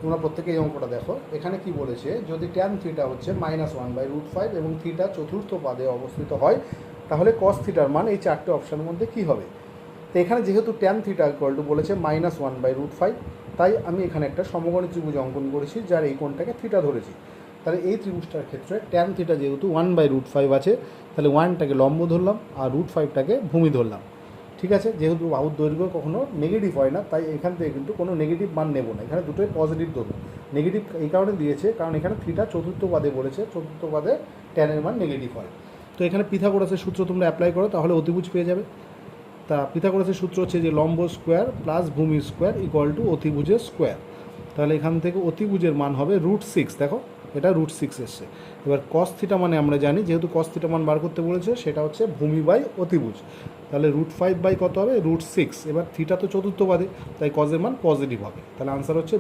তোমরা প্রত্যেকে এই অঙ্কটা দেখো। এখানে কি বলেছে, যদি ট্যান থিটা হচ্ছে -1/√5 এবং থিটা চতুর্থ পাদে অবস্থিত হয়, তাহলে কস থিটার মান এই চারটে অপশানের মধ্যে কী হবে। তো এখানে যেহেতু ট্যান থিটা ইকুয়াল টু বলেছে -1/√5, তাই আমি এখানে একটা সমকোণী ত্রিভুজ অঙ্কন করেছি যার এই কোণটাকে থিটা ধরেছি। তাহলে এই ত্রিভুজটার ক্ষেত্রে ট্যান থিটা যেহেতু 1/√5 আছে, তাহলে 1টাকে লম্ব ধরলাম আর √5টাকে ভূমি ধরলাম। ঠিক আছে, যেহেতু বাহুর দৈর্ঘ্য কখনো নেগেটিভ হয় না, তাই এখান থেকে কিন্তু কোনো নেগেটিভ মান নেব না, এখানে দুটোই পজিটিভ ধরবো। নেগেটিভ এই কারণে দিয়েছে কারণ এখানে থিটা চতুর্থ পাদে বলেছে, চতুর্থ পাদে ট্যানের মান নেগেটিভ হয়। তো এখানে পিথাগোরাসের সূত্র তোমরা অ্যাপ্লাই করো, তাহলে অতিভুজ পেয়ে যাবে। তা পিথাগোরাসের সূত্র হচ্ছে যে লম্ব স্কোয়ার প্লাস ভূমি স্কোয়ার ইকুয়াল টু অতিভুজের স্কোয়ার। তাহলে এখান থেকে অতিভুজের মান হবে √6। দেখো এটা √6 এসছে। এবার কস থিটা মানে আমরা জানি, যেহেতু কস থিটা মান বার করতে বলেছে, সেটা হচ্ছে ভূমি বাই অতিভুজ। তাহলে √5 বাই কত হবে, √6। এবার থিটা তো চতুর্থ পাদে, তাই কজের মান পজিটিভ হবে। তাহলে আনসার হচ্ছে